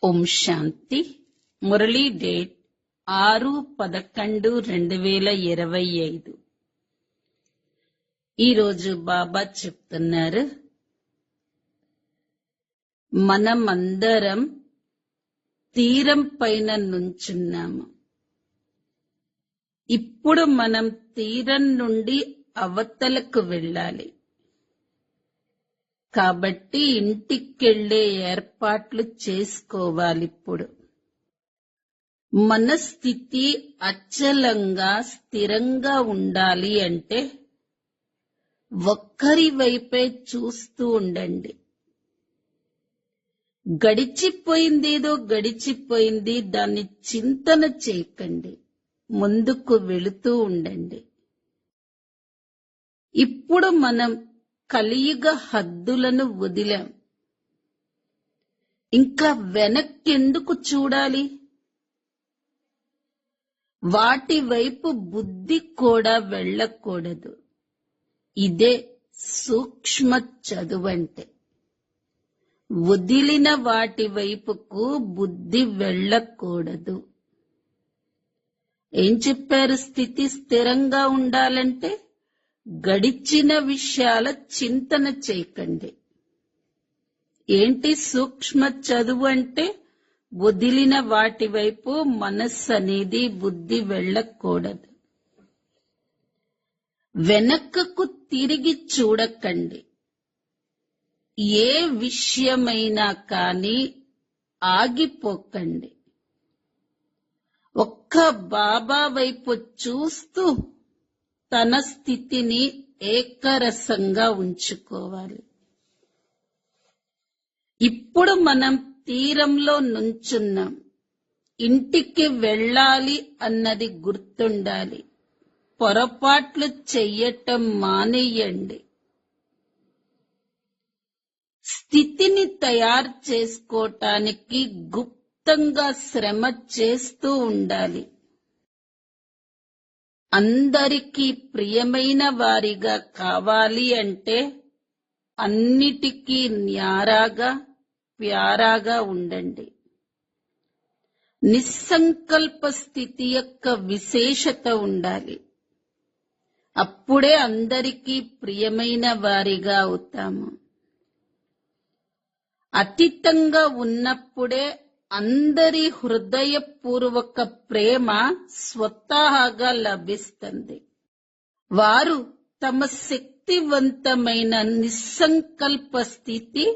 ఓం శాంతి. Murali date 6/11/2025. ఈరోజు బాబా చెప్తున్నారు, మనమందరం తీరం పైన నుంచున్నాము. ఇప్పుడు మనం తీరం నుండి అవతలకు వెళ్ళాలి. కాబట్టి ఇంటికెళ్లే ఏర్పాట్లు చేసుకోవాలిప్పుడు. మన స్థితి అచలంగా స్థిరంగా ఉండాలి అంటే ఒక్కరి వైపే చూస్తూ ఉండండి. గడిచిపోయిందేదో గడిచిపోయింది, దాన్ని చింతన చేయకండి. ముందుకు వెళుతూ ఉండండి. ఇప్పుడు మనం కలియుగ హద్దులను వదిలాం. ఇంకా వెనక్కెందుకు చూడాలి? వాటి వైపు బుద్ధి కూడా వెళ్ళకూడదు. ఇదే సూక్ష్మ చదువంటే. వదిలిన వాటి వైపుకు బుద్ధి వెళ్ళకూడదు. ఏం చెప్పారు? స్థితి స్థిరంగా ఉండాలంటే గడిచిన విషయాల చింతన చేయకండి. ఏంటి సూక్ష్మ చదువు అంటే? వదిలిన వాటి వైపు మనస్సు అనేది బుద్ధి వెళ్ళకూడదు. వెనకకు తిరిగి చూడకండి. ఏ విషయమైనా కానీ ఆగిపోకండి. ఒక్క బాబా వైపు చూస్తూ తన స్థితిని ఏకరసంగా ఉంచుకోవాలి. ఇప్పుడు మనం తీరంలో నుంచున్నాం. ఇంటికి వెళ్ళాలి అన్నది గుర్తుండాలి. పొరపాట్లు చెయ్యటం మానేయండి. స్థితిని తయారు చేసుకోవటానికి గుప్తంగా శ్రమ చేస్తూ ఉండాలి. అందరికీ ప్రియమైన వారిగా కావాలి అంటే అన్నిటికీ న్యారాగా ప్యారాగా ఉండండి. నిస్సంకల్ప స్థితి యొక్క విశేషత ఉండాలి. అప్పుడే అందరికీ ప్రియమైన వారిగా అవుతాము. అతీతంగా ఉన్నప్పుడే అందరి హృదయపూర్వక ప్రేమ స్వతహాగా లభిస్తుంది. వారు తమ శక్తివంతమైన నిస్సంకల్ప స్థితి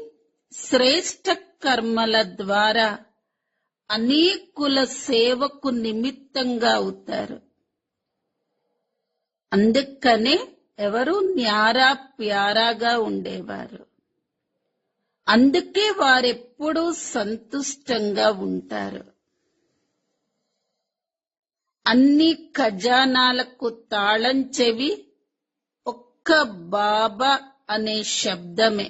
శ్రేష్ఠ కర్మల ద్వారా అనేకుల సేవకు నిమిత్తంగా అవుతారు. అందుకనే ఎవరు న్యారా ప్యారాగా ఉండేవారు. అందుకే వారెప్పుడూ సంతుష్టంగా ఉంటారు. అన్ని ఖజానాలకు తాళం చెవి ఒక్క బాబా అనే శబ్దమే.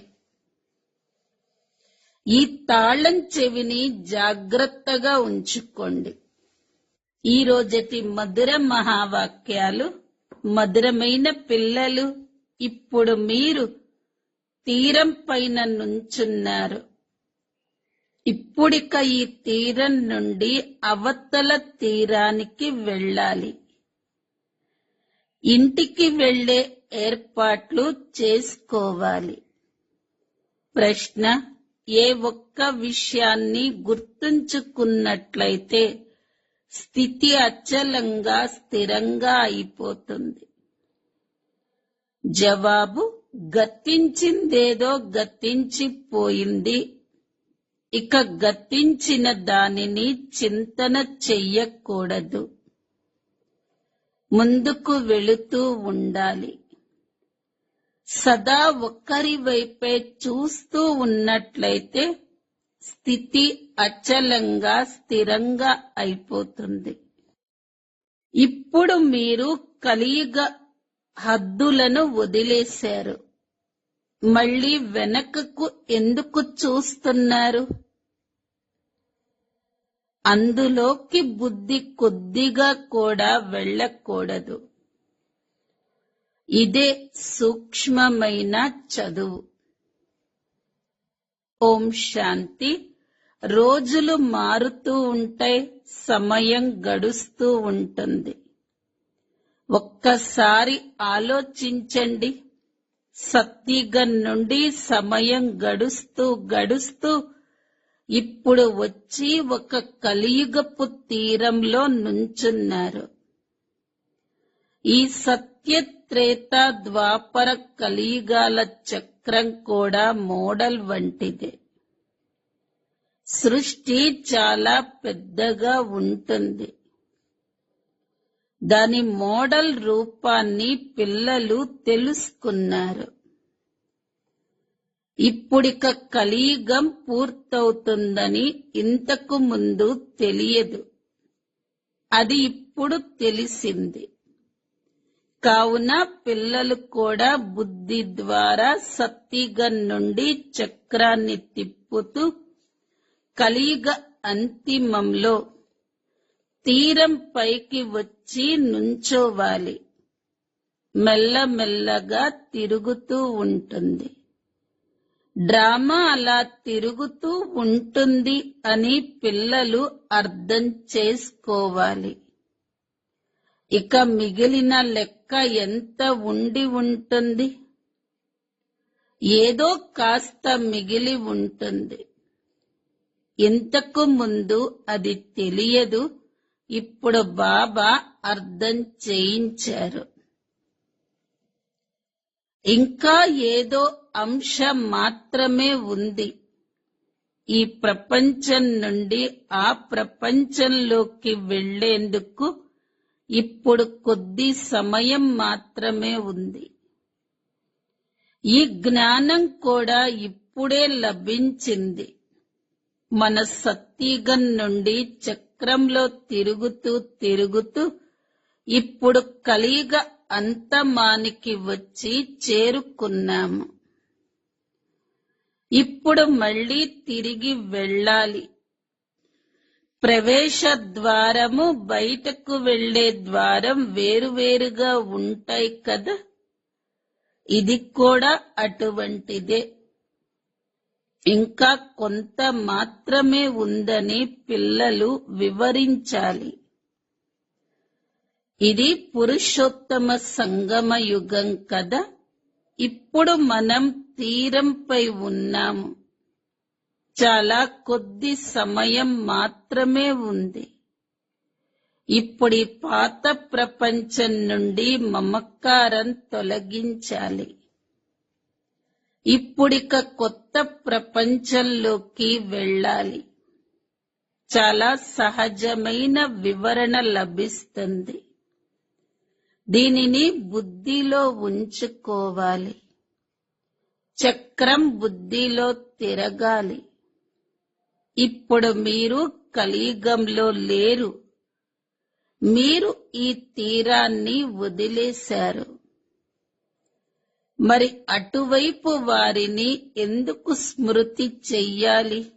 ఈ తాళం చెవిని జాగ్రత్తగా ఉంచుకోండి. ఈ రోజటి మధుర మహావాక్యాలు. మధురమైన పిల్లలు, ఇప్పుడు మీరు తీరం పైన నుంచున్నారు. ఇప్పుడిక ఈ తీరం నుండి అవతల తీరానికి వెళ్ళాలి. ఇంటికి వెళ్ళే ఏర్పాట్లు చేసుకోవాలి. ప్రశ్న: ఏ ఒక్క విషయాన్ని గుర్తుంచుకున్నట్లయితే స్థితి అచలంగా స్థిరంగా అయిపోతుంది? జవాబు: గతించిందేదో గతించిపోయింది. ఇక గతించిన దానిని చింతన చెయ్యకూడదు. ముందుకు వెళుతూ ఉండాలి. సదా ఒక్కరి వైపే చూస్తూ ఉన్నట్లయితే స్థితి అచలంగా స్థిరంగా అయిపోతుంది. ఇప్పుడు మీరు కలియుగ హద్దులను వదిలేశారు. మళ్ళీ వెనకకు ఎందుకు చూస్తున్నారు? అందులోకి బుద్ధి కొద్దిగా కూడా వెళ్ళకూడదు. ఇదే సూక్ష్మమైన చదువు. ఓం శాంతి. రోజులు మారుతూ ఉంటాయి, సమయం గడుస్తూ ఉంటుంది. ఒక్కసారి ఆలోచించండి. సత్యుగం నుండి సమయం గడుస్తూ గడుస్తూ ఇప్పుడు వచ్చి ఒక కలియుగపు తీరంలో నుంచున్నారు. ఈ సత్య త్రేత ద్వాపర కలియుగాల చక్రం కూడా మోడల్ వంటిదే. సృష్టి చాలా పెద్దగా ఉంటుంది. దాని మోడల్ రూపాన్ని పిల్లలు తెలుసుకున్నారు. ఇప్పుడిక కలియుగం పూర్తవుతుందని ఇంతకు ముందు తెలియదు. అది ఇప్పుడు తెలిసింది. కావున పిల్లలు కూడా బుద్ధి ద్వారా సత్యుగం నుండి చక్రాన్ని తిప్పుతూ కలియుగ అంతిమంలో తీరం పైకి వచ్చి నుంచోవాలి. మెల్లమెల్లగా తిరుగుతూ ఉంటుంది. డ్రామా అలా తిరుగుతూ ఉంటుంది అని పిల్లలు అర్థం చేసుకోవాలి. ఇక మిగిలిన లెక్క ఎంత ఉండి ఉంటుంది? ఏదో కాస్త మిగిలి ఉంటుంది. ఇంతకు ముందు అది తెలియదు. ఇప్పుడు బాబా అర్థం చేయించారు. ఇంకా ఏదో అంశం మాత్రమే ఉంది. ఈ ప్రపంచం నుండి ఆ ప్రపంచంలోకి వెళ్లేందుకు ఇప్పుడు కొద్ది సమయం మాత్రమే ఉంది. ఈ జ్ఞానం కూడా ఇప్పుడే లభించింది. మన సత్యుగం నుండి చక్రంలో తిరుగుతూ తిరుగుతూ ఇప్పుడు కలియుగ అంతమానికి వచ్చి చేరుకున్నాము. ఇప్పుడు మళ్ళీ తిరిగి వెళ్ళాలి. ప్రవేశ ద్వారము, బయటకు వెళ్లే ద్వారం వేరువేరుగా ఉంటాయి కదా. ఇది కూడా అటువంటిదే. ఇంకా కొంత మాత్రమే ఉందని పిల్లలు వివరించాలి. ఇది పురుషోత్తమ సంగమ యుగం కదా. ఇప్పుడు మనం తీరంపై ఉన్నాము. చాలా కొద్ది సమయం మాత్రమే ఉంది. ఇప్పుడు ఈ పాత ప్రపంచం నుండి మమకారం తొలగించాలి. ఇప్పుడిక కొత్త ప్రపంచంలోకి వెళ్ళాలి. చాలా సహజమైన వివరణ లభిస్తుంది. దీనిని బుద్ధిలో ఉంచుకోవాలి. చక్రం బుద్ధిలో తిరగాలి. ఇప్పుడు మీరు కలియుగంలో లేరు. మీరు ఈ తీరాన్ని వదిలేశారు. మరి అటువైపు వారిని ఎందుకు స్మృతి చెయ్యాలి?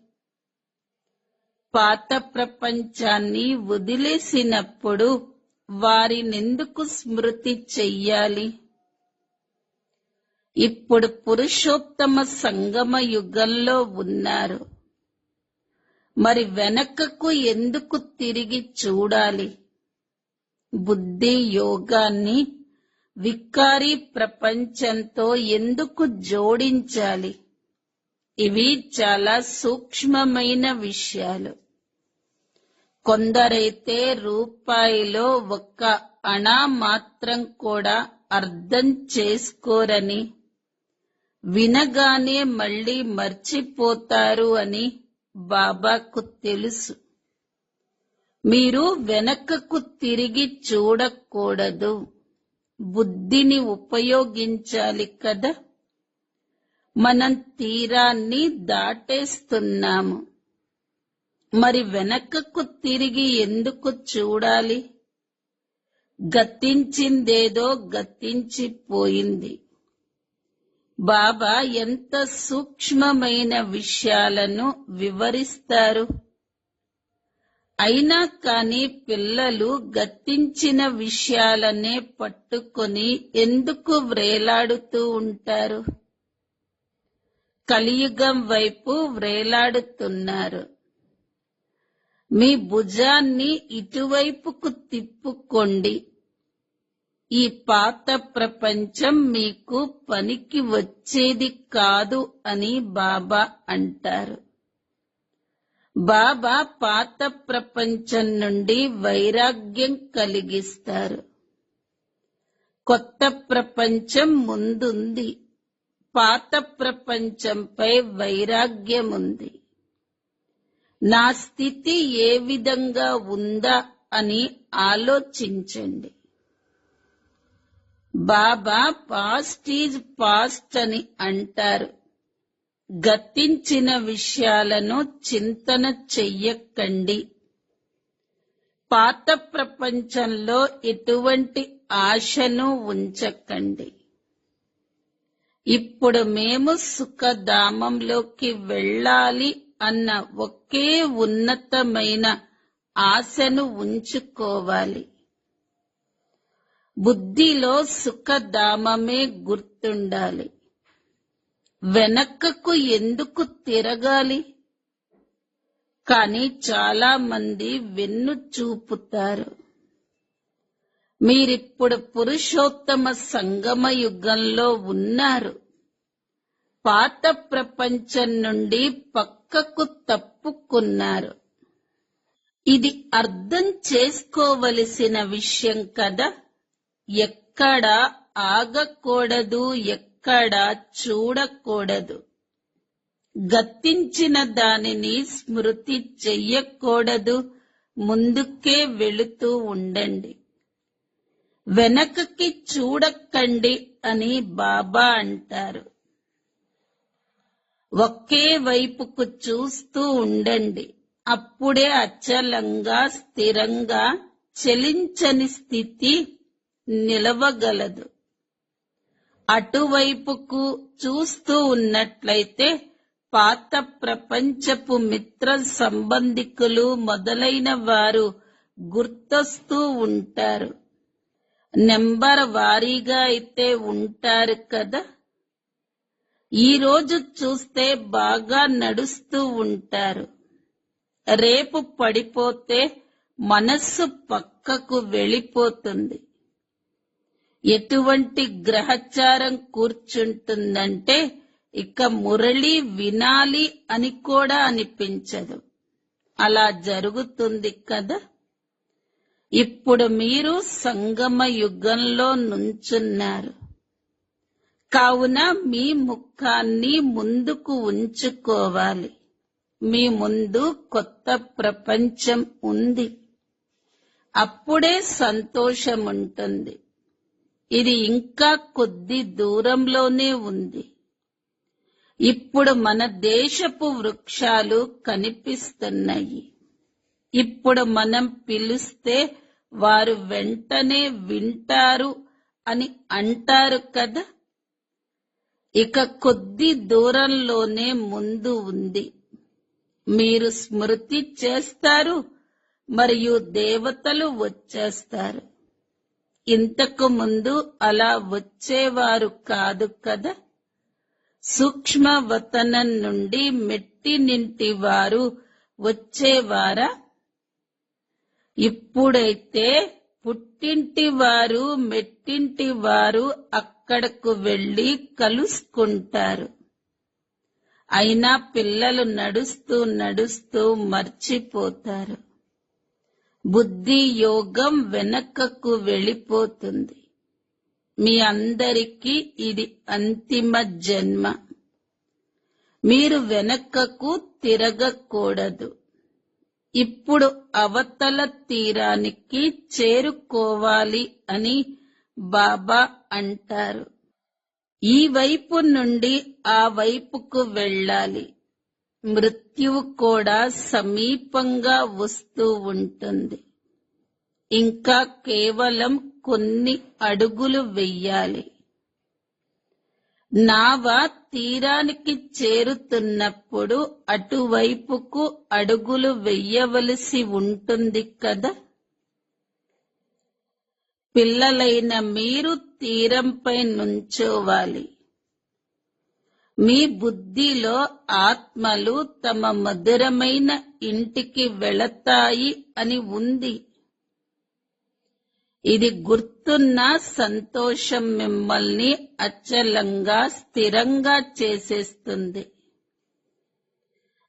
పాత ప్రపంచాన్ని వదిలేసినప్పుడు వారినెందుకు స్మృతి చెయ్యాలి? ఇప్పుడు పురుషోత్తమ సంగమ యుగంలో ఉన్నారు. మరి వెనకకు ఎందుకు తిరిగి చూడాలి? బుద్ధి యోగాన్ని వికారీ ప్రపంచంతో ఎందుకు జోడించాలి? ఇవి చాలా సూక్ష్మమైన విషయాలు. కొందరైతే రూపాయిలో ఒక్క అణా మాత్రం కూడా అర్థం చేసుకోరని, వినగానే మళ్ళీ మర్చిపోతారు అని బాబాకు తెలుసు. మీరు వెనకకు తిరిగి చూడకూడదు. బుద్ధిని ఉపయోగించాలి కదా. మనం తీరాన్ని దాటేస్తున్నాము. మరి వెనకకు తిరిగి ఎందుకు చూడాలి? గతించిందేదో గతించిపోయింది. బాబా ఎంత సూక్ష్మమైన విషయాలను వివరిస్తారు. అయినా కానీ పిల్లలు గతించిన విషయాలనే పట్టుకొని ఎందుకు వ్రేలాడుతూ ఉంటారు? కలియుగం వైపు వ్రేలాడుతున్నారు. మీ భుజాన్ని ఇటువైపుకు తిప్పుకోండి. ఈ పాత ప్రపంచం మీకు పనికి వచ్చేది కాదు అని బాబా అంటారు. బాబా పాత ప్రపంచం నుండి వైరాగ్యం కలిగిస్తారు. కొత్త ప్రపంచం ముందుంది. పాత ప్రపంచంపై వైరాగ్యం ఉంది. నా స్థితి ఏ విధంగా ఉందా అని ఆలోచించండి. బాబా పాస్ట్ ఈజ్ పాస్ట్ అని అంటారు. గతించిన విషయాలను చింతన చెయ్యకండి. పాత ప్రపంచంలో ఎటువంటి ఆశను ఉంచకండి. ఇప్పుడు మేము సుఖధామంలోకి వెళ్ళాలి అన్న ఒకే ఉన్నతమైన ఆశను ఉంచుకోవాలి. బుద్ధిలో సుఖధామమే గుర్తుండాలి. వెనక్కకు ఎందుకు తిరగాలి? కానీ చాలా మంది వెన్ను చూపుతారు. మీరిప్పుడు పురుషోత్తమ సంగమ యుగంలో ఉన్నారు. పాత ప్రపంచం నుండి పక్కకు తప్పుకున్నారు. ఇది అర్థం చేసుకోవలసిన విషయం కదా. ఎక్కడా ఆగకూడదు, ఎక్కడా చూడకూడదు. గతించిన దానిని స్మృతి చెయ్యకూడదు. ముందుకే వెళుతూ ఉండండి. వెనకకి చూడకండి అని బాబా అంటారు. ఒకే వైపుకు చూస్తూ ఉండండి. అప్పుడే అచలంగా, స్థిరంగా, చలించని స్థితి నిలవగలదు. అటువైపుకు చూస్తూ ఉన్నట్లయితే పాత ప్రపంచపు మిత్ర సంబంధికులు మొదలైన వారు గుర్తొస్తూ ఉంటారు. నెంబర్ వారీగా అయితే ఉంటారు కదా. ఈ రోజు చూస్తే బాగా నడుస్తూ ఉంటారు. రేపు పడిపోతే మనస్సు పక్కకు వెళ్ళిపోతుంది. ఎటువంటి గ్రహచారం కూర్చుంటుందంటే ఇక మురళి వినాలి అని కూడా అనిపించదు. అలా జరుగుతుంది కదా. ఇప్పుడు మీరు సంగమ యుగంలో నుంచున్నారు. కావున మీ ముఖాన్ని ముందుకు ఉంచుకోవాలి. మీ ముందు కొత్త ప్రపంచం ఉంది. అప్పుడే సంతోషం ఉంటుంది. ఇది ఇంకా కొద్ది దూరంలోనే ఉంది. ఇప్పుడు మన దేశపు వృక్షాలు కనిపిస్తున్నాయి. ఇప్పుడు మనం పిలిస్తే వారు వెంటనే వింటారు అని అంటారు కదా. ఇక కొద్ది దూరంలోనే ముందు ఉంది. మీరు స్మృతి చేస్తారు మరియు దేవతలు వచ్చేస్తారు. ఇంతకు ముందు అలా వచ్చేవారు కాదు కదా. సూక్ష్మవతనం నుండి మెట్టినింటి వారు వచ్చేవారా? ఇప్పుడైతే పుట్టింటి వారు, మెట్టింటి వారు అక్కడకు వెళ్లి కలుసుకుంటారు. అయినా పిల్లలు నడుస్తూ నడుస్తూ మర్చిపోతారు. బుద్ధి యోగం వెనకకు వెళ్ళిపోతుంది. మీ అందరికీ ఇది అంతిమ జన్మ. మీరు వెనకకు తిరగకూడదు. ఇప్పుడు అవతల తీరానికి చేరుకోవాలి అని బాబా అంటారు. ఈ వైపు నుండి ఆ వైపుకు వెళ్ళాలి. మృత్యువు కూడా సమీపంగా వస్తూ ఉంటుంది. ఇంకా కేవలం కొన్ని అడుగులు వెయ్యాలి. నావ తీరానికి చేరుతున్నప్పుడు అటువైపుకు అడుగులు వెయ్యవలసి ఉంటుంది కదా. పిల్లలైన మీరు తీరంపై నుంచోవాలి. మీ బుద్ధిలో ఆత్మలు తమ మధురమైన ఇంటికి వెళతాయి అని ఉంది. ఇది గుర్తున్న సంతోషం మిమ్మల్ని అచలంగా స్థిరంగా చేసేస్తుంది.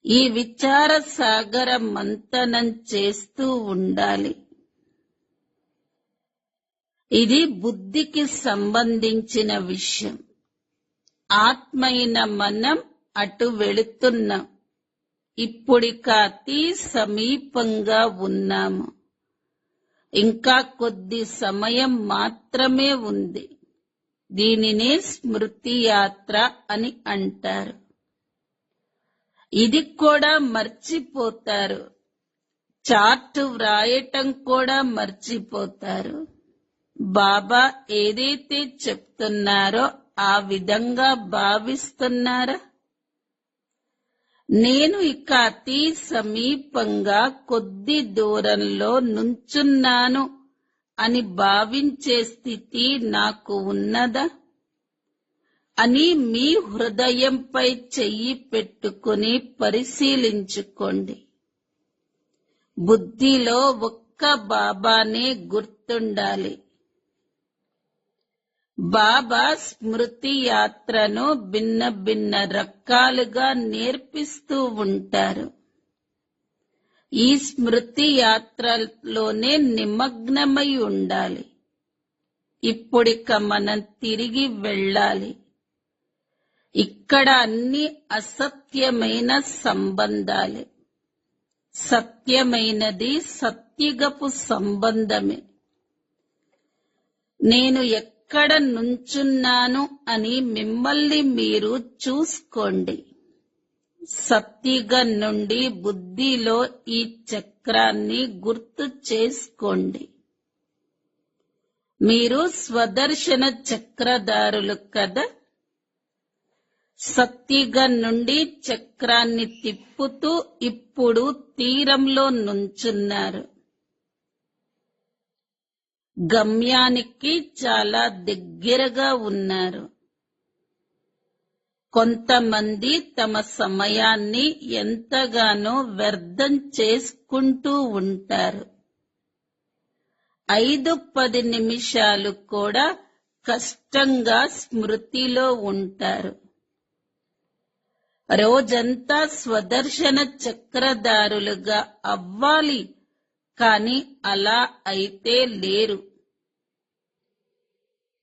ఈ విచార సాగర మంథనం చేస్తూ ఉండాలి. ఇది బుద్ధికి సంబంధించిన విషయం. ఆత్మైన మనం అటు వెళుతున్నాం. ఇప్పుడిక అతి సమీపంగా ఉన్నాము. ఇంకా కొద్ది సమయం మాత్రమే ఉంది. దీనినే స్మృతి యాత్ర అని అంటారు. ఇది కూడా మర్చిపోతారు. చార్టు వ్రాయటం కూడా మర్చిపోతారు. బాబా ఏదైతే చెప్తున్నారో ఆ విధంగా భావిస్తున్నారా? నేను ఇక అతి సమీపంగా కొద్ది దూరంలో నుంచున్నాను అని భావించే స్థితి నాకు ఉన్నదా అని మీ హృదయంపై చెయ్యి పెట్టుకుని పరిశీలించుకోండి. బుద్ధిలో ఒక్క బాబానే గుర్తుండాలి. బాబా స్మృతి యాత్రను భిన్న భిన్న రకాలుగా నేర్పిస్తూ ఉంటారు. ఈ స్మృతి యాత్రలోనే నిమగ్నమై ఉండాలి. ఇప్పుడిక మనం తిరిగి వెళ్ళాలి. ఇక్కడ అన్ని అసత్యమైన సంబంధాలే. సత్యమైనది సత్యుగపు సంబంధమే. నేను ఎక్కడ నుంచున్నాను అని మిమ్మల్ని మీరు చూసుకోండి. సత్యుగం నుండి బుద్ధిలో ఈ చక్రాన్ని గుర్తు చేసుకోండి. మీరు స్వదర్శన చక్రధారులు కదా. సత్యుగం నుండి చక్రాన్ని తిప్పుతూ ఇప్పుడు తీరంలో నుంచున్నారు. గమ్యానికి చాలా దగ్గరగా ఉన్నారు. కొంతమంది తమ సమయాన్ని ఎంతగానో వ్యర్థం చేసుకుంటూ ఉంటారు. 5-10 నిమిషాలు కూడా కష్టంగా స్మృతిలో ఉంటారు. రోజంతా స్వదర్శన చక్రధారులుగా అవ్వాలి, కాని అలా అయితే లేరు.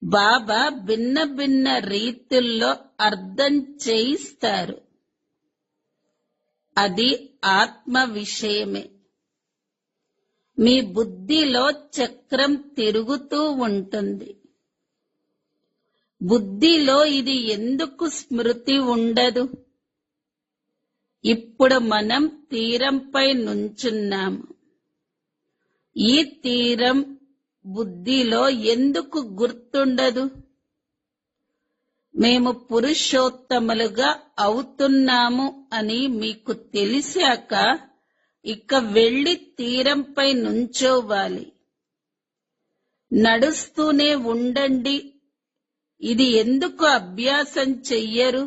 బాబా భిన్న భిన్న రీతుల్లో అర్థం చేయిస్తారు. అది ఆత్మ విషయమే. మీ బుద్ధిలో చక్రం తిరుగుతూ ఉంటుంది. బుద్ధిలో ఇది ఎందుకు స్మృతి ఉండదు? ఇప్పుడు మనం తీరంపై నుంచున్నాము. ఈ తీరం బుద్ధిలో ఎందుకు గుర్తుండదు? మేము పురుషోత్తములుగా అవుతున్నాము అని మీకు తెలిసాక ఇక వెళ్లి తీరంపై నుంచోవాలి. నడుస్తూనే ఉండండి. ఇది ఎందుకు అభ్యాసం చెయ్యరు?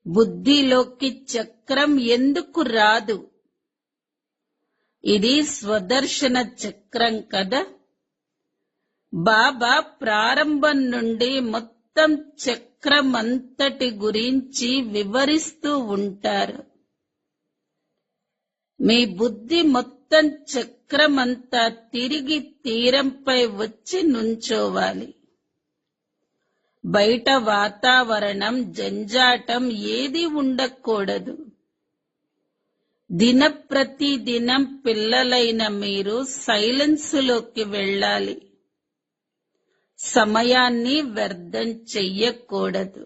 బుద్ధిలోకి చక్రం ఎందుకు రాదు? ఇది స్వదర్శన చక్రం కదా. బాబా ప్రారంభం నుండి మొత్తం చక్రమంతటి గురించి వివరిస్తూ ఉంటారు. మీ బుద్ధి మొత్తం చక్రమంతా తిరిగి తీరంపై వచ్చి నుంచోవాలి. బయట వాతావరణం, జంజాటం ఏది ఉండకూడదు. దినప్రతిదినం పిల్లలైన మీరు సైలెన్సులోకి వెళ్ళాలి. సమయాన్ని వ్యర్థం చెయ్యకూడదు.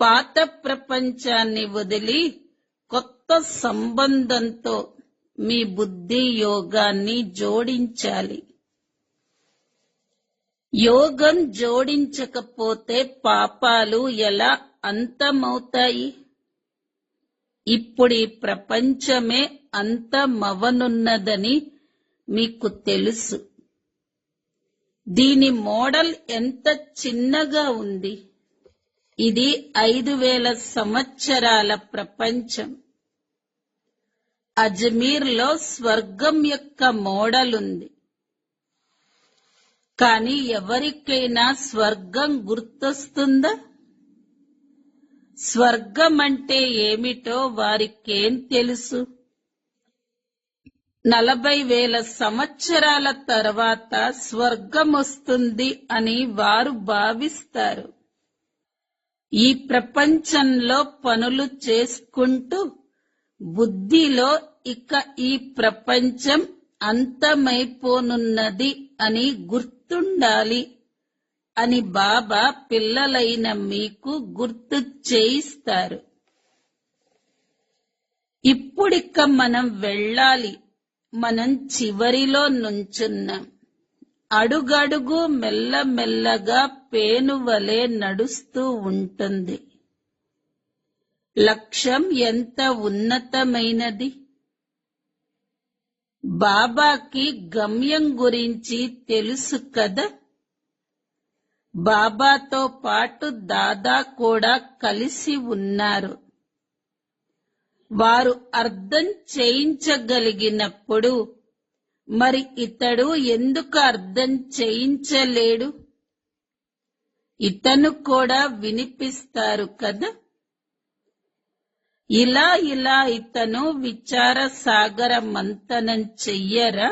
పాత ప్రపంచాన్ని వదిలి కొత్త సంబంధంతో మీ బుద్ధి యోగాన్ని జోడించాలి. యోగం జోడించకపోతే పాపాలు ఎలా అంతమవుతాయి? ఇప్పుడు ఈ ప్రపంచమే అంతమవనున్నదని మీకు తెలుసు. దీని మోడల్ ఎంత చిన్నగా ఉంది. ఇది 5000 సంవత్సరాల ప్రపంచం. అజ్మీర్లో స్వర్గం యొక్క మోడలుంది. కాని ఎవరికైనా స్వర్గం గుర్తొస్తుందా? స్వర్గం అంటే ఏమిటో వారికేం తెలుసు? 40,000 సంవత్సరాల తర్వాత స్వర్గం వస్తుంది అని వారు భావిస్తారు. ఈ ప్రపంచంలో పనులు చేసుకుంటూ బుద్ధిలో ఇక ఈ ప్రపంచం అంతమైపోనున్నది అని గుర్తుండాలి అని బాబా పిల్లలైన మీకు గుర్తు చేయిస్తారు. ఇప్పుడిక మనం వెళ్ళాలి. మనం చివరిలో నుంచున్నాం. అడుగడుగు మెల్లమెల్లగా పేనువలే నడుస్తూ ఉంటుంది. లక్ష్యం ఎంత ఉన్నతమైనది! బాబాకి గమ్యం గురించి తెలుసు కదా. బాబాతో పాటు దాదా కూడా కలిసి ఉన్నారు. వారు అర్థం చేయించగలిగినప్పుడు మరి ఇతడు ఎందుకు అర్థం చేయించలేడు? ఇతను కూడా వినిపిస్తారు కదా. ఇలా ఇతను విచార సాగర మంథనం చెయ్యరా?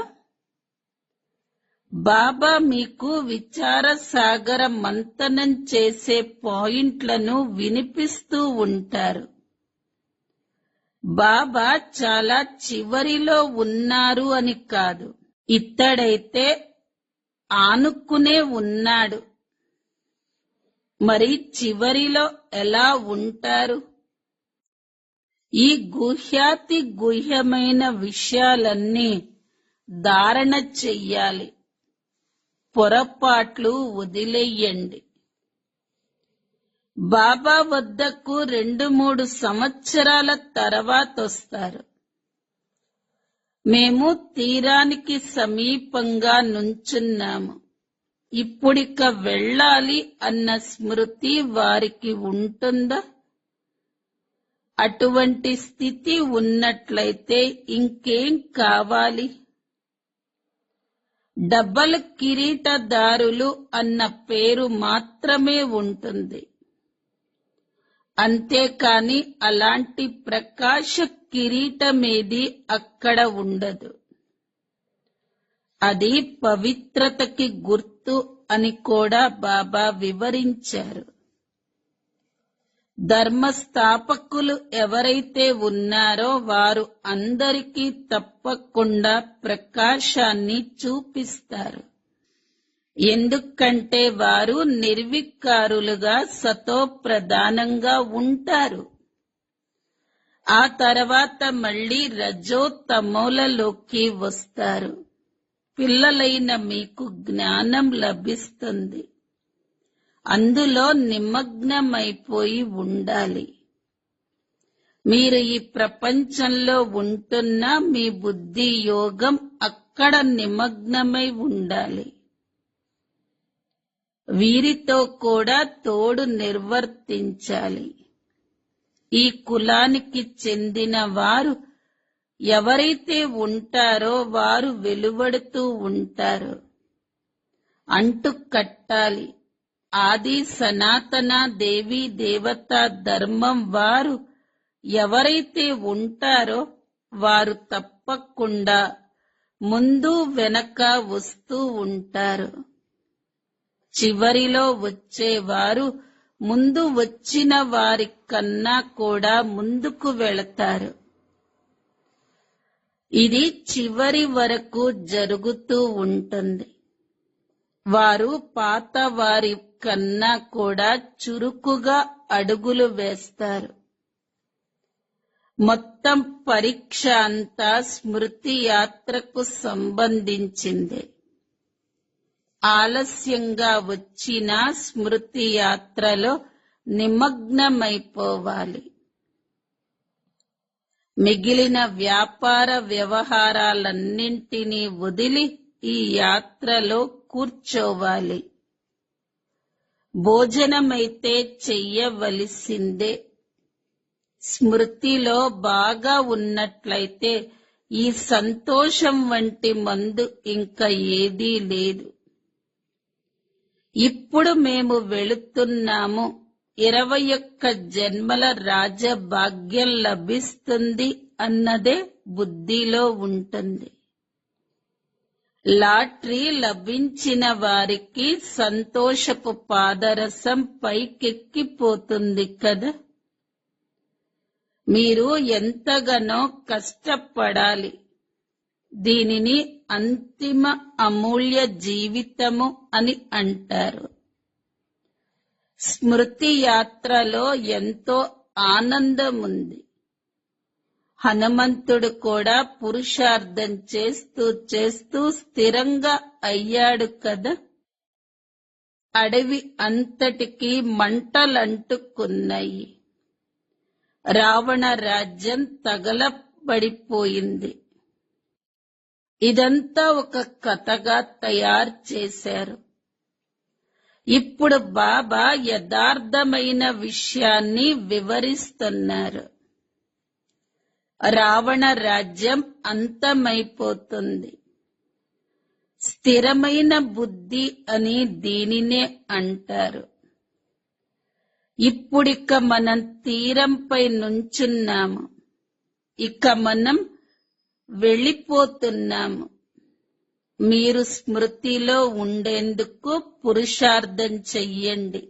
బాబా మీకు విచార సాగర మంథనం చేసే పాయింట్లను వినిపిస్తూ ఉంటారు. బాబా చాలా చివరిలో ఉన్నారు అని కాదు, ఇతడైతే ఆనుకునే ఉన్నాడు. మరి చివరిలో ఎలా ఉంటారు? ఈ గుహ్యాతి గుహ్యమైన విషయాలన్నీ ధారణ చెయ్యాలి. పొరపాట్లు వదిలేయండి. బాబా వద్దకు 2-3 సంవత్సరాల తర్వాతొస్తారు. మేము తీరానికి సమీపంగా నుంచున్నాము. ఇప్పుడిక వెళ్ళాలి అన్న స్మృతి వారికి ఉంటుందా? అటువంటి స్థితి ఉన్నట్లయితే ఇంకేం కావాలి? డబల్ కిరీటదారులు అన్న పేరు మాత్రమే ఉంటుంది. అంతేకాని అలాంటి ప్రకాశ కిరీటమేది అక్కడ ఉండదు. అది పవిత్రతకి గుర్తు అని కూడా బాబా వివరించారు. ధర్మస్థాపకులు ఎవరైతే ఉన్నారో వారు అందరికీ తప్పకుండా ప్రకాశాన్ని చూపిస్తారు. ఎందుకంటే వారు నిర్వికారులుగా సతో ప్రధానంగా ఉంటారు. ఆ తర్వాత మళ్ళీ రజో తమోలలోకి వస్తారు. పిల్లలైన మీకు జ్ఞానం లభిస్తుంది. అందులో నిమగ్నమైపోయి ఉండాలి. మీరు ఈ ప్రపంచంలో ఉంటున్న మీ బుద్ధి యోగం అక్కడ నిమగ్నమై ఉండాలి. వీరితో కూడా తోడు నిర్వర్తించాలి. ఈ కులానికి చెందిన వారు ఎవరైతే ఉంటారో వారు వెలువడుతూ ఉంటారు. అంటు కట్టాలి. ఆది సనాతన దేవీ దేవతా ధర్మం వారు ఎవరైతే ఉంటారో వారు తప్పకుండా ముందు వెనక వస్తూ ఉంటారు. చివరిలో వచ్చేవారు ముందు వచ్చిన వారి కన్నా కూడా ముందుకు వెళతారు. ఇది చివరి వరకు జరుగుతూ ఉంటుంది. వారు పాత వారి కన్నా కూడా చురుకుగా అడుగులు వేస్తారు. మొత్తం పరీక్ష అంతా స్మృతి యాత్రకు సంబంధించిందే. ఆలస్యంగా వచ్చిన స్మృతి యాత్రలో నిమగ్నమైపోవాలి. మిగిలిన వ్యాపార వ్యవహారాలన్నింటినీ వదిలి ఈ యాత్రలో కూర్చోవాలి. భోజనమైతే చెయ్యవలసిందే. స్మృతిలో బాగా ఉన్నట్లయితే ఈ సంతోషం వంటి మందు ఇంకా ఏదీ లేదు. ఇప్పుడు మేము వెళుతున్నాము, 21 జన్మల రాజభాగ్యం లభిస్తుంది అన్నదే బుద్ధిలో ఉంటుంది. లాటరీ లభించిన వారికి సంతోషపు పాదరసం పైకెక్కిపోతుంది కదా. మీరు ఎంతగానో కష్టపడాలి. దీనిని అంతిమ అమూల్య జీవితము అని అంటారు. స్మృతి యాత్రలో ఎంతో ఆనందం ఉంది. హనుమంతుడు కూడా పురుషార్థం చేస్తూ చేస్తూ స్థిరంగా అయ్యాడు కదా. అడవి అంతటికీ మంటలంటుకున్నాయి. రావణ రాజ్యం తగలబడిపోయింది. ఇదంతా ఒక కథగా తయారు చేశారు. ఇప్పుడు బాబా యథార్థమైన విషయాన్ని వివరిస్తున్నారు. రావణ రాజ్యం అంతమైపోతుంది. స్థిరమైన బుద్ధి అని దీనినే అంటారు. ఇప్పుడిక మనం తీరంపై నుంచున్నాము. ఇక మనం వెళ్ళిపోతున్నాము. మీరు స్మృతిలో ఉండేందుకు పురుషార్థం చెయ్యండి.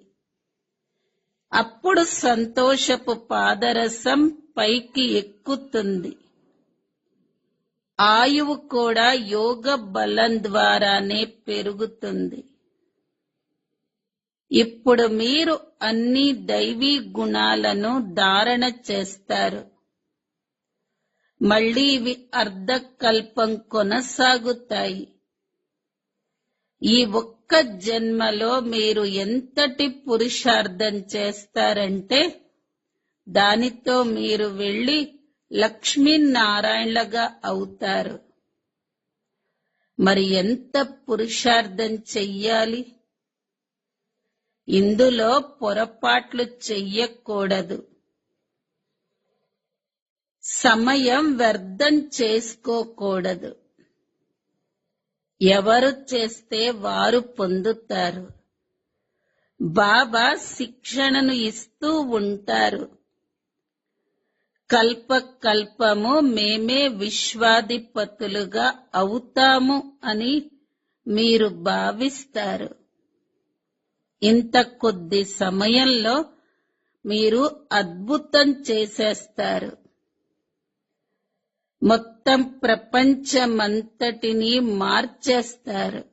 అప్పుడు సంతోషపు పాదరసం పైకి ఎక్కుతుంది. ఆయువు కూడా యోగ బలం ద్వారానే పెరుగుతుంది. ఇప్పుడు మీరు అన్ని దైవీ గుణాలను ధారణ చేస్తారు. మళ్ళీ ఇవి అర్ధకల్పం కొనసాగుతాయి. ఈ ఒక్క జన్మలో మీరు ఎంతటి పురుషార్థం చేస్తారంటే దానితో మీరు వెళ్లి లక్ష్మీనారాయణలుగా అవుతారు. మరి ఎంత పురుషార్థం చెయ్యాలి? ఇందులో పొరపాట్లు చెయ్యకూడదు. సమయం వ్యర్థం చేసుకోకూడదు. ఎవరు చేస్తే వారు పొందుతారు. బాబా శిక్షణను ఇస్తూ ఉంటారు. కల్ప కల్పము మేమే విశ్వాధిపతులుగా అవుతాము అని మీరు భావిస్తారు. ఇంత కొద్ది సమయంలో మీరు అద్భుతం చేసేస్తారు. మొత్తం ప్రపంచమంతటినీ మార్చేస్తారు.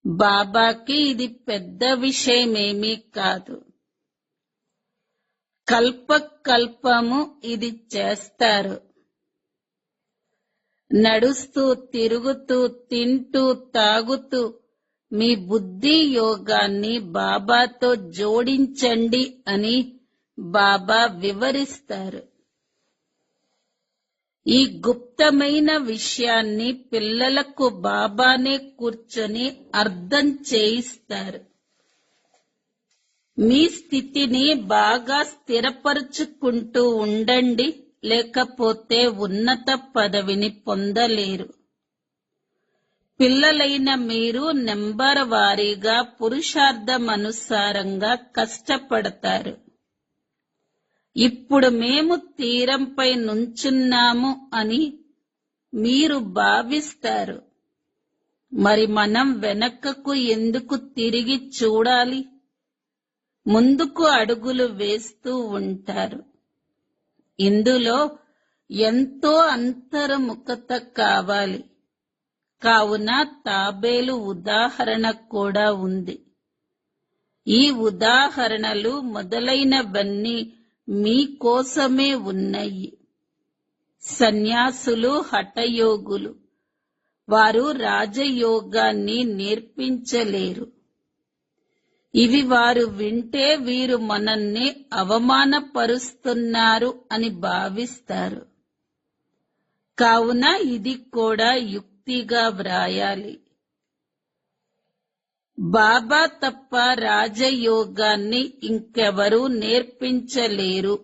బాబాకి ఇది పెద్ద విషయమేమీ కాదు. కల్పకల్పము ఇది చేస్తారు. నడుస్తూ, తిరుగుతూ, తింటూ, తాగుతూ మీ బుద్ధి యోగాన్ని బాబాతో జోడించండి అని బాబా వివరిస్తారు. ఈ గుప్తమైన విషయాన్ని పిల్లలకు బాబానే కూర్చొని అర్థం చేయిస్తారు. మీ స్థితిని బాగా స్థిరపరుచుకుంటూ ఉండండి, లేకపోతే ఉన్నత పదవిని పొందలేరు. పిల్లలైన మీరు నెంబర్ వారీగా పురుషార్థమనుసారంగా కష్టపడతారు. ఇప్పుడు మేము తీరంపై నుంచున్నాము అని మీరు భావిస్తారు. మరి మనం వెనకకు ఎందుకు తిరిగి చూడాలి? ముందుకు అడుగులు వేస్తూ ఉంటారు. ఇందులో ఎంతో అంతర్ముఖత కావాలి. కావున తాబేలు ఉదాహరణ కూడా ఉంది. ఈ ఉదాహరణలు మొదలైనవన్నీ మీకోసమే ఉన్నాయి. సన్యాసులు హఠయోగులు. వారు రాజయోగాన్ని నేర్పించలేరు. ఇవి వారు వింటే వీరు మనల్ని అవమానపరుస్తున్నారు అని భావిస్తారు. కావున ఇది కూడా యుక్తిగా వ్రాయాలి. బాబా తప్ప రాజయోగాన్ని ఇంకెవరూ నేర్పించలేరు.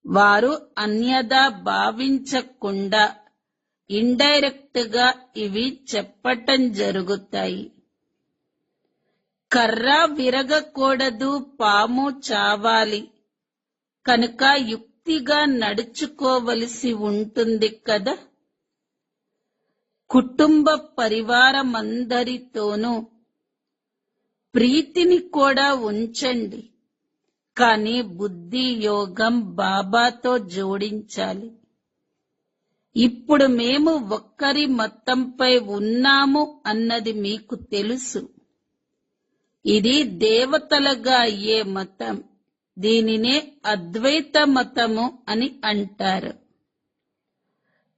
వారు అన్యదా భావించకుండా ఇండైరెక్ట్ గా ఇవి చెప్పటం జరుగుతాయి. కర్ర విరగకూడదు, పాము చావాలి, కనుక యుక్తిగా నడుచుకోవలసి ఉంటుంది కదా. కుటుంబ పరివారమందరితోనూ ప్రీతిని కూడా ఉంచండి, కానీ బుద్ధి యోగం బాబాతో జోడించాలి. ఇప్పుడు మేము ఒక్కరి మతంపై ఉన్నాము అన్నది మీకు తెలుసు. ఇది దేవతలుగా అయ్యే మతం. దీనినే అద్వైత మతము అని అంటారు.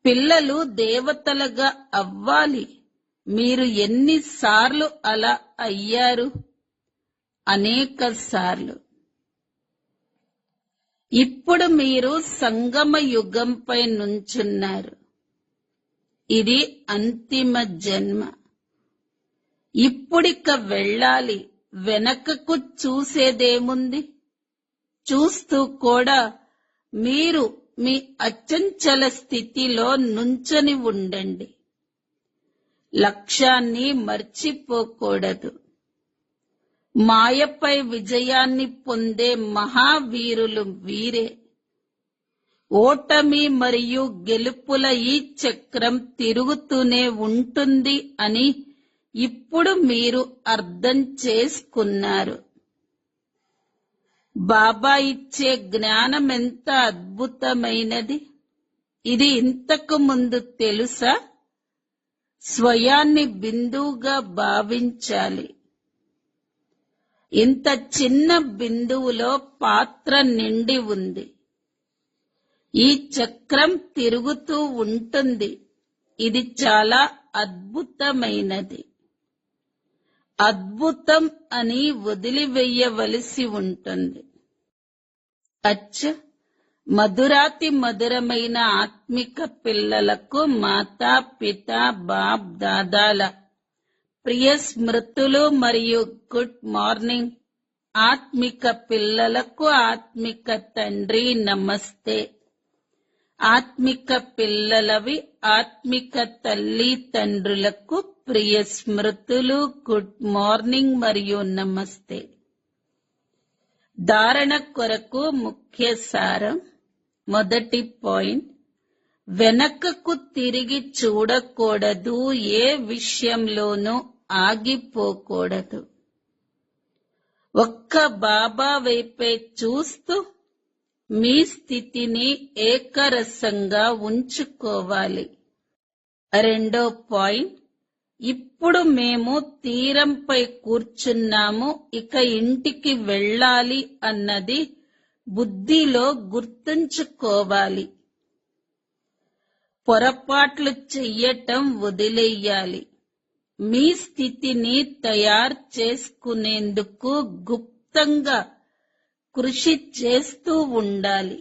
పిల్లలు దేవతలుగా అవ్వాలి. మీరు ఎన్నిసార్లు అలా అయ్యారు? అనేక సార్లు. ఇప్పుడు మీరు సంగమ యుగంపై నుంచున్నారు. ఇది అంతిమ జన్మ. ఇప్పుడిక వెళ్ళాలి. వెనకకు చూసేదేముంది? చూస్తూ కూడా మీరు మీ అచంచల స్థితిలో నుంచొని ఉండండి. లక్ష్యాన్ని మర్చిపోకూడదు. మాయపై విజయాన్ని పొందే మహావీరులు వీరే. ఓటమి మరియు గెలుపుల ఈ చక్రం తిరుగుతూనే ఉంటుంది అని ఇప్పుడు మీరు అర్థం చేసుకున్నారు. బాబా ఇచ్చే జ్ఞానం ఎంత అద్భుతమైనది. ఇది ఇంతకు ముందు తెలుసా? స్వయాన్ని బిందువుగా భావించాలి. ఇంత చిన్న బిందువులో పాత్ర నిండి ఉంది. ఈ చక్రం తిరుగుతూ ఉంటుంది. ఇది చాలా అద్భుతమైనది. అద్భుతం అని వదిలివేయవలసి ఉంటుంది. అచ్చ, మధురాతి మధురమైన ఆత్మిక పిల్లలకు మాతా పిత బాప్ దాదాల ప్రియ స్మృతులు మరియు గుడ్ మార్నింగ్. ఆత్మిక పిల్లలకు ఆత్మిక తండ్రి నమస్తే. ఆత్మిక పిల్లలవి ఆత్మిక తల్లి తండ్రులకు ప్రియ స్మృతులు, గుడ్ మార్నింగ్ మరియు నమస్తే. ధారణ కొరకు ముఖ్య సారం. మొదటి పాయింట్, వెనకకు తిరిగి చూడకూడదు. ఏ విషయంలోనూ ఆగిపోకూడదు. ఒక్క బాబా వైపే చూస్తూ మీ స్థితిని ఏకరసంగా ఉంచుకోవాలి. రెండో పాయింట్, ఇప్పుడు మేము తీరంపై కూర్చున్నాము, ఇక ఇంటికి వెళ్ళాలి అన్నది బుద్ధిలో గుర్తుంచుకోవాలి. పొరపాట్లు చెయ్యటం వదిలేయాలి. మీ స్థితిని తయారు చేసుకునేందుకు గుప్తంగా కృషి చేస్తూ ఉండాలి.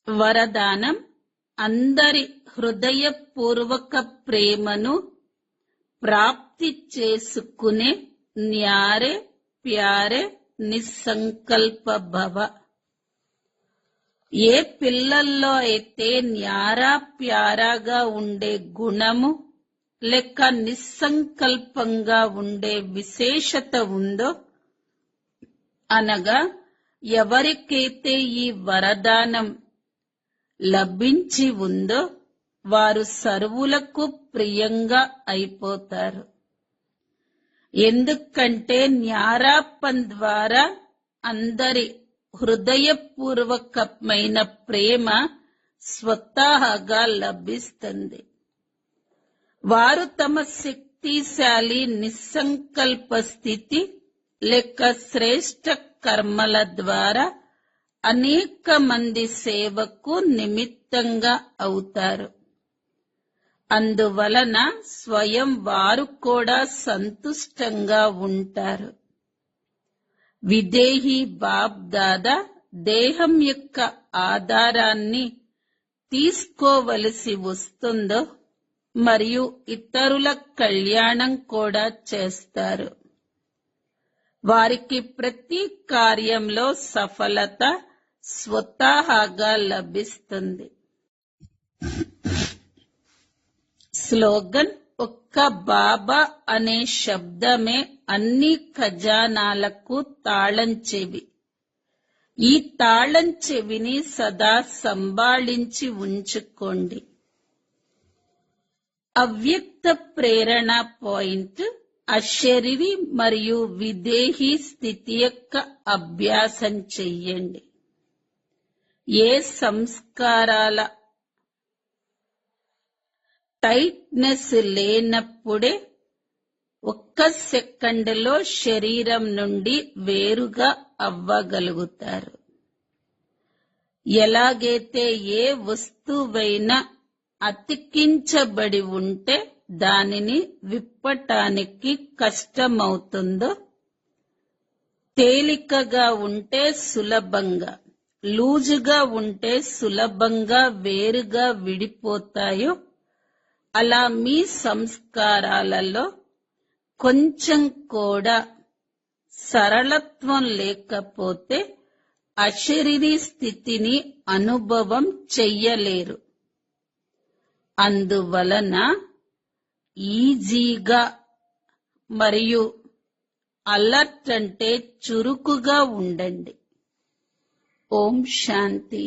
వరదానం: అందరి హృదయపూర్వక ప్రేమను ప్రాప్తి చేసుకునే న్యారే ప్యారే నిస్సంకల్ప భవ. ఏ పిల్లల్లో అయితే న్యారా ప్యారాగా ఉండే గుణము లేక నిస్సంకల్పంగా ఉండే విశేషత ఉందో, అనగా ఎవరికైతే ఈ వరదానం లభించి ఉందో వారు సర్వులకు ప్రియంగా అయిపోతారు. ఎందుకంటే న్యారాపన్ ద్వారా అందరి హృదయపూర్వకమైన ప్రేమ స్వతహాగా లభిస్తుంది. వారు తమ శక్తిశాలి నిస్సంకల్ప స్థితి లేక శ్రేష్ఠ కర్మల ద్వారా అనేక మంది సేవకు నిమిత్తంగా అవుతారు. అందువలన స్వయం వారు కూడా సంతుష్టంగా ఉంటారు. విదేహీ బాప్ దాదా దేహం యొక్క ఆధారాన్ని తీసుకోవలసి వస్తుందో మరియు ఇతరుల కళ్యాణం కూడా చేస్తారు. వారికి ప్రతి కార్యంలో సఫలత స్వతహాగా లభిస్తుంది. స్లోగన్: ఒక్క బాబా అనే శబ్దమే అన్ని ఖజానాలకు తాళం చెవి. ఈ తాళం చెవిని సదా సంభాళించి ఉంచుకోండి. అవ్యక్త ప్రేరణ పాయింట్: అశరీరి మరియు విదేహీ స్థితి యొక్క అభ్యాసం చెయ్యండి. ఏ సంస్కారాల టైట్నెస్ లేనప్పుడే ఒక్క సెకండ్లో శరీరం నుండి వేరుగా అవ్వగలుగుతారు. ఎలాగైతే ఏ వస్తువైనా అతికించబడి ఉంటే దానిని విప్పటానికి కష్టమవుతుందో, తేలికగా ఉంటే సులభంగా, లూజుగా ఉంటే సులభంగా వేరుగా విడిపోతాయో, అలా మీ సంస్కారాలలో కొంచెం కూడా సరళత్వం లేకపోతే అశరీరీ స్థితిని అనుభవం చెయ్యలేరు. అందువలన ఈజీగా మరియు అలర్ట్ అంటే చురుకుగా ఉండండి. ఓం శాంతి.